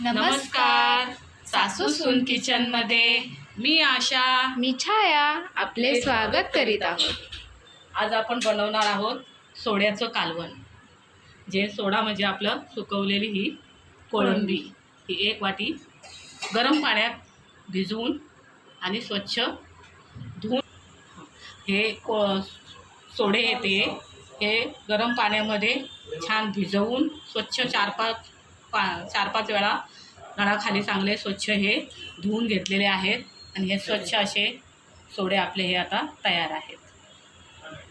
नमस्कार. सासू सून किचन मध्ये मी आशा, मी छाया आपले स्वागत करीत आहोत. आज आपण बनवणार आहोत सोड्याचं कालवण. जे सोडा म्हणजे आपलं सुकवलेली ही कोळंबी. ही 1 वाटी गरम पाण्यात भिजवून आणि स्वच्छ धुवून हे सोडे येते हे गरम पाण्यामध्ये छान भिजवून स्वच्छ 4-5 वेळा नळाखाली चांगले स्वच्छ हे धुवून घेतलेले आहेत. आणि हे स्वच्छ असे सोडे आपले हे आता तयार आहेत.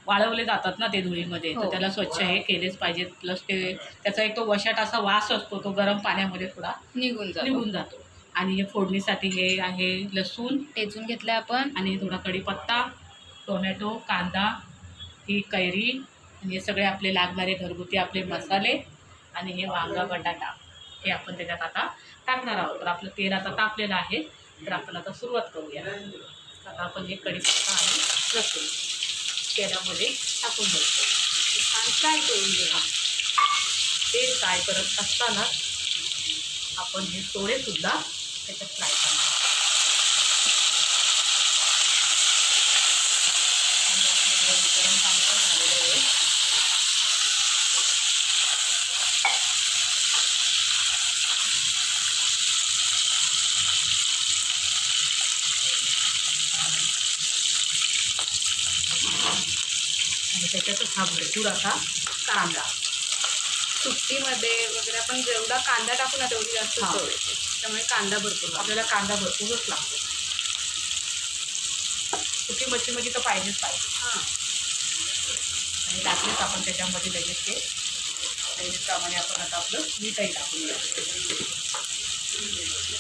वाळवले जातात ना ते धुळीमध्ये, तर त्याला स्वच्छ हे केलेच पाहिजेत. प्लस ते त्याचा एक तो वशाट असा वास असतो, तो गरम पाण्यामध्ये थोडा निघून जातो. आणि हे फोडणीसाठी हे आहे लसूण टेचून घेतलं आपण, आणि थोडा कढीपत्ता, टोमॅटो, कांदा, ही कैरी, आणि हे सगळे आपले लागणारे घरगुती आपले मसाले, आणि हे वांगा बटाटा हे आपण त्याच्यात आता टाकणार आहोत. तर आपलं तेल आता तापलेलं आहे, तर आपण आता सुरुवात करूया. आता आपण हे कढीपत्ता आणि लसूण तेलामध्ये टाकून घ्यायचं. छान फ्राय करून घ्या. ते फ्राय करत असताना आपण हे सोडेसुद्धा त्याच्यात फ्राय करणार. आणि आपलं गरम पाणी पण झालेलं आहे. आणि त्याच्यातच हा भरपूर असा कांदा. सुट्टीमध्ये वगैरे आपण जेवढा कांदा टाकू ना तेवढी जास्त चव येते. त्यामुळे कांदा भरपूर, आपल्याला कांदा भरपूरच लागतो. सुकी मच्छीमध्ये तर पाहिजेच पाहिजे. आणि टाकलेच आपण त्याच्यामध्ये लगेच ते त्याप्रमाणे आपण आता आपलं मीठही टाकून घ्या.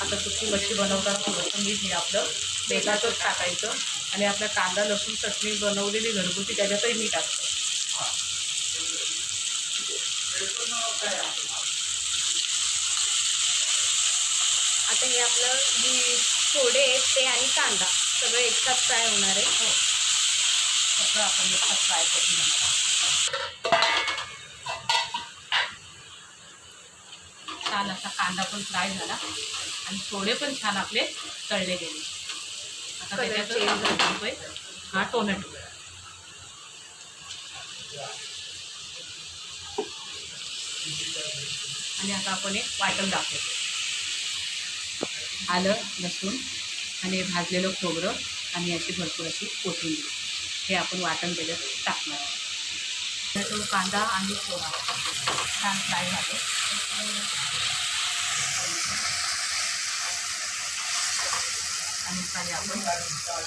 आता सुकी मच्छी बनवतात थोडंसं मीठ हे आपलं बेतातच टाकायचं. आणि आपल्या कांदा लसूण चटणी बनवलेली घरगुती त्याच्यातही मीठ असतं. आता हे आपलं जी सोडे आहेत ते आणि कांदा सगळं एकसाथ फ्राय होणार आहे. हो, सगळं आपण एकसाथ फ्राय करून घेणार. छान असा कांदा पण फ्राय झाला आणि सोडे पण छान आपले तळले गेले. आता त्याच्यात आपण टाकतोय हा टोमॅटो. आणि आता आपण एक वाटण टाकतो. आलं लसूण आणि भाजलेलं खोबरं आणि अशी भरपूर अशी कोथिंबीर हे आपण वाटण त्याच्यात टाकणार आहोत. टोमॅटो कांदा आणि सोडा छान फ्राय झाले. आणि खाली आपण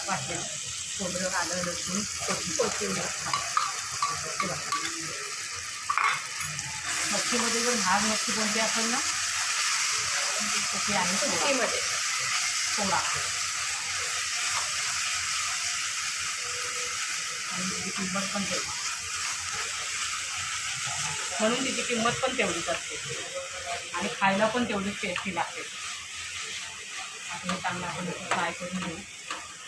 वाटलेलं खोबरं आलं लसूण कोथिंबीर. मच्छीमध्ये जर महाग मच्छी कोणती असेल ना सुकी आणि सुट्टीमध्ये सोडा. आणि तिची किंमत पण तेवढी, म्हणून तिची किंमत पण तेवढीच असते आणि खायला पण तेवढीच टेस्टी लागते. आता हे चांगलं आपण फ्राय करून घेऊ.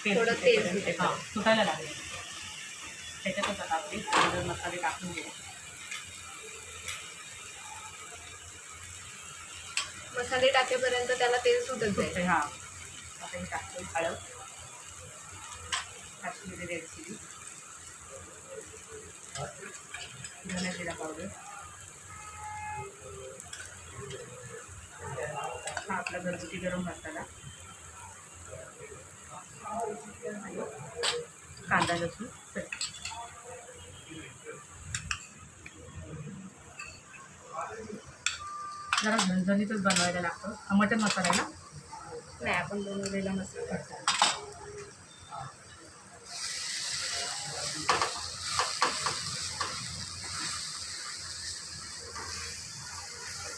थोडं तेल हां सुटायला लागेल. त्याच्यातच आता आपले पावडर मसाले टाकून घेऊ. मसाले टाकेपर्यंत त्याला तेल सुटत जाईल. हां आता हे टाकतो हळद, काश्मीरी रेड चिली, धने जिरा पावडर, हा आपला घरगुती गरम मसाला, कांदा लसूण चटणी. जरा झणझणीतच बनवायला लागतं. हा मटन मसाला आहे ना? नाही, आपण बनवलेला मसाला.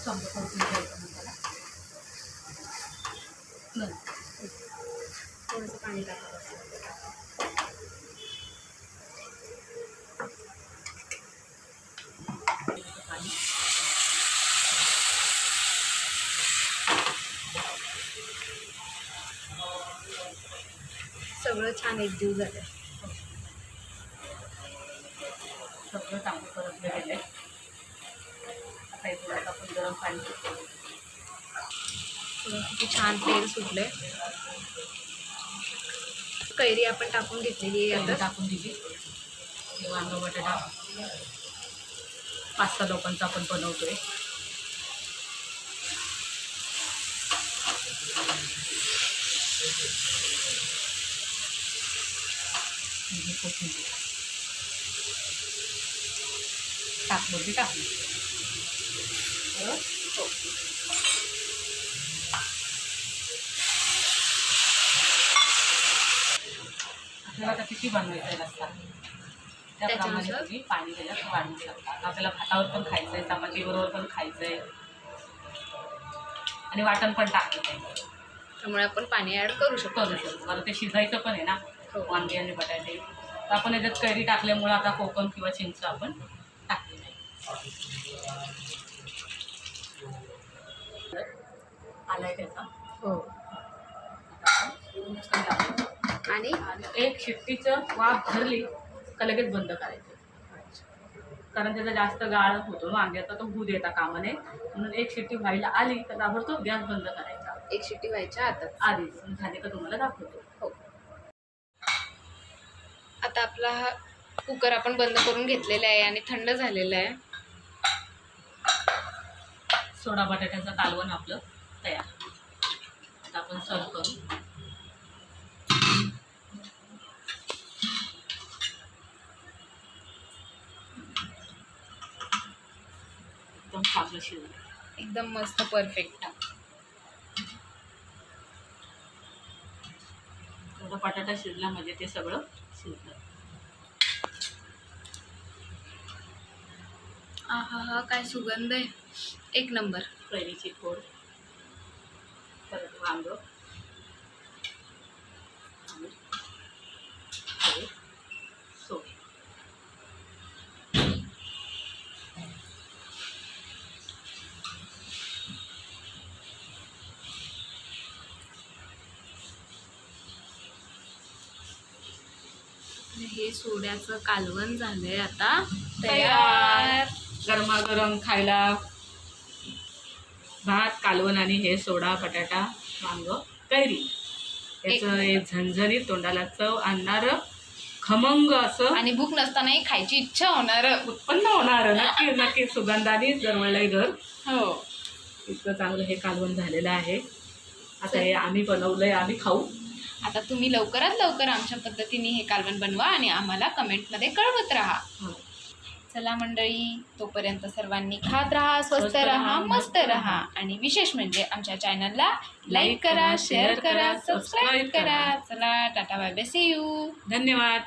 समजा परतून घ्यायचा मसाला. थोडंसं पाणी टाकायचं. पाणी सगळं छान एकजीव झालं. सगळं चांगलं परतलं गेलं आहे. आता हे थोडं आपण गरम पाणी किती छान तेल सुटले. कैरी आपण टाकून घेतलेली आहे कैरी आता. टाकून दिली. वांग बटाटा 5-6 लोकांचा आपण बनवतोय. टाकली टाकली. आपल्याला आता किती बनवायचं आहे रस्सा त्याप्रमाणे त्याच्यानुसार तुम्ही पाणी त्याच्यात वाढवू शकता. आपल्याला भातावर पण खायचं आहे, चपातीबरोबर पण खायचं आहे आणि वाटण पण टाकलं आहे. त्यामुळे आपण पाणी ऍड करू शकतो. मला ते शिजायचं पण आहे ना वांगे आणि बटाटे. तर आपण याच्यात कैरी टाकल्यामुळं आता कोकम किंवा चिंच आपण टाकली नाही. आलाय त्याचा हो. आणि एक शिट्टीचं वाफ धरली का लगेच बंद करायचं. कारण त्याचा जास्त गाळ होतो ना वांग्याचा, तो भू देता कामा नये. म्हणून एक शिट्टी व्हायला आली तर ताबडतोब गॅस बंद करायचा. एक शिट्टी व्हायच्या आधीच झाले का तुम्हाला दाखवतो. हो. आता आपला हा कुकर आपण बंद करून घेतलेला आहे आणि थंड झालेला आहे. सोडा बटाट्याचं कालवण आपलं तयार. आता आपण सर्व करू. एकदम चांगलं शिजलं. एकदम मस्त परफेक्ट. थोडं बटाटा शिजला म्हणजे ते सगळं शिजलं. आहा हा काय सुगंध आहे. एक नंबर. कैरीची फोड, परत वांग आणि सोडे. हे सोड्याचं कालवण झालंय आता तयार. गरमागरम खायला भात, कालवण आणि हे सोडा बटाटा वांग कैरी याचं एक झणझणीत तोंडाला चव आणणारं खमंग असं आणि भूक नसतानाही खायची इच्छा होणार. उत्पन्न होणार. नक्की नक्की सुगंधाने दरवळलंय घर. हो. इतकं चांगलं हे कालवण झालेलं आहे. आता हे आम्ही बनवलंय, आम्ही खाऊ. आता तुम्ही लवकरात लवकर आमच्या पद्धतीने हे कालवण बनवा आणि आम्हाला कमेंटमध्ये कळवत राहा. चला मंडळी, तोपर्यंत सर्वांनी खात राहा, स्वस्त राहा, मस्त राहा आणि विशेष म्हणजे आमच्या चॅनलला लाईक करा, शेअर करा, सबस्क्राईब करा. चला tata bye bye, see you. धन्यवाद.